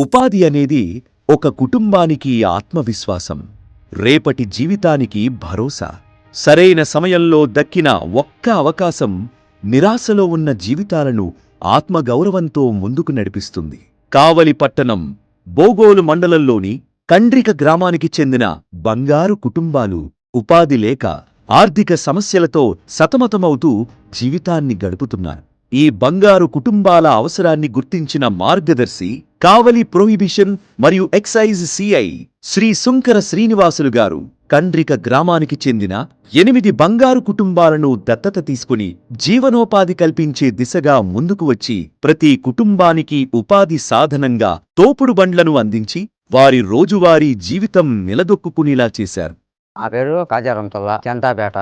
ఉపాధి అనేది ఒక కుటుంబానికి ఆత్మవిశ్వాసం, రేపటి జీవితానికి భరోసా. సరైన సమయంలో దక్కిన ఒక్క అవకాశం నిరాశలో ఉన్న జీవితాలను ఆత్మగౌరవంతో ముందుకు నడిపిస్తుంది. కావలి పట్టణం బోగోలు మండలంలోని కండ్రిక గ్రామానికి చెందిన బంగారు కుటుంబాలు ఉపాధి లేక ఆర్థిక సమస్యలతో సతమతమవుతూ జీవితాన్ని గడుపుతున్నారు. ఈ బంగారు కుటుంబాల అవసరాన్ని గుర్తించిన మార్గదర్శి కావలి ప్రొహిబిషన్ మరియు ఎక్సైజ్ సిఐ శ్రీ సుంకర శ్రీనివాసులు గారు కండ్రిక గ్రామానికి చెందిన 8 బంగారు కుటుంబాలను దత్తత తీసుకుని జీవనోపాధి కల్పించే దిశగా ముందుకు వచ్చి ప్రతి కుటుంబానికి ఉపాధి సాధనంగా తోపుడు బండ్లను అందించి వారి రోజువారీ జీవితం నిలదొక్కుకునేలా చేశారు. ఆ పేరు కాజారంతల్లా చెంతాపేట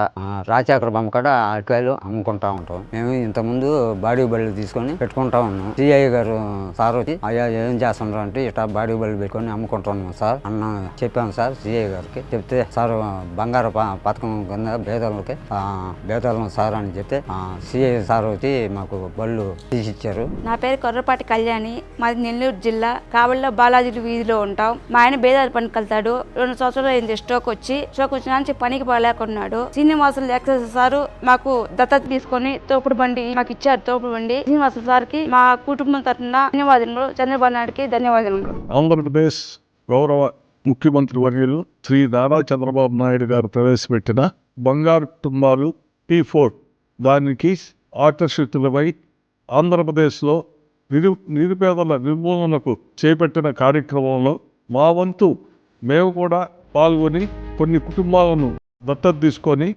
రాజశేఖర బొమ్మ కూడా అటుకాయలు అమ్ముకుంటా ఉంటాం. మేము ఇంతకుముందు బాడీ బళ్ళు తీసుకొని పెట్టుకుంటా ఉన్నాం. సిఐ గారు సార్ వచ్చి అయ్యా ఏం చేస్తున్నారు అంటే ఇట్లా బాడీ బళ్ళు పెట్టుకొని అమ్ముకుంటున్నాం సార్ అన్న చెప్పాము సార్ సిఐ గారికి. చెప్తే సార్ బంగారు పథకం కింద బేతాళం సార్ అని చెప్తే సిఐ సార్ వచ్చి మాకు బళ్ళు తీసిచ్చారు. నా పేరు కొర్రపాటి కళ్యాణి, మాది నెల్లూరు జిల్లా. కావలిలో బాలాజీ వీధిలో ఉంటాం. మా ఆయన బేదాల పనికి వెళ్తాడు. 2 సంవత్సరాలు అయింది స్ట్రోక్ వచ్చిన నుంచి పనికి పోలేకున్నాడు. శ్రీనివాసులు ఎక్సైజ్ సారు మాకు దత్తత తీసుకొని తోపుడు బండి మాకు ఇచ్చారు. తోపుడు బండి శ్రీనివాసులు సార్కి మా కుటుంబం తరఫున ధన్యవాదాలు. చంద్రబాబు నాయుడుకి ధన్యవాదాలు. ఆంధ్రప్రదేశ్ గౌరవ ముఖ్యమంత్రి వర్యులు శ్రీ నారా చంద్రబాబు నాయుడు గారు ప్రవేశపెట్టిన బంగారు కుటుంబాలు P4 దానికి ఆకర్షితులమై ఆంధ్రప్రదేశ్లో నిరుపేదల నిర్మూలనకు చేపట్టిన కార్యక్రమంలో మా వంతు మేము కూడా పాల్గొని కొన్ని కుటుంబాలను దత్తత తీసుకొని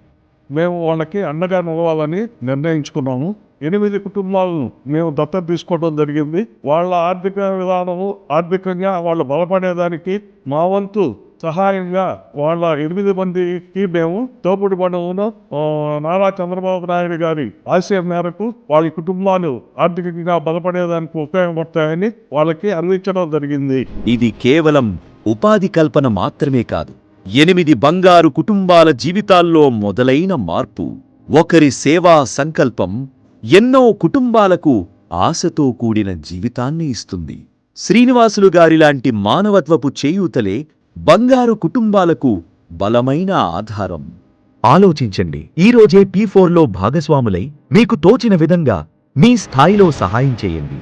మేము వాళ్ళకి అండగా నిలవాలని నిర్ణయించుకున్నాము. 8 కుటుంబాలను మేము దత్తత తీసుకోవడం జరిగింది. వాళ్ళ ఆర్థిక విధానము ఆర్థికంగా వాళ్ళు బలపడేదానికి మా వంతు సహాయంగా వాళ్ళ 8 మందికి మేము తోపుడు బండ్లను నారా చంద్రబాబు నాయుడు గారి ఆశయం మేరకు వాళ్ళ కుటుంబాలు ఆర్థికంగా బలపడేదానికి ఉపయోగపడతాయని వాళ్ళకి అందించడం జరిగింది. ఇది కేవలం ఉపాధి కల్పన మాత్రమే కాదు, 8 బంగారు కుటుంబాల జీవితాల్లో మొదలైన మార్పు. ఒకరి సేవా సంకల్పం ఎన్నో కుటుంబాలకు ఆశతో కూడిన జీవితాన్ని ఇస్తుంది. శ్రీనివాసులు గారిలాంటి మానవత్వపు చేయూతలే బంగారు కుటుంబాలకు బలమైన ఆధారం. ఆలోచించండి, ఈరోజే P4లో భాగస్వాములై మీకు తోచిన విధంగా మీ స్థాయిలో సహాయం చేయండి.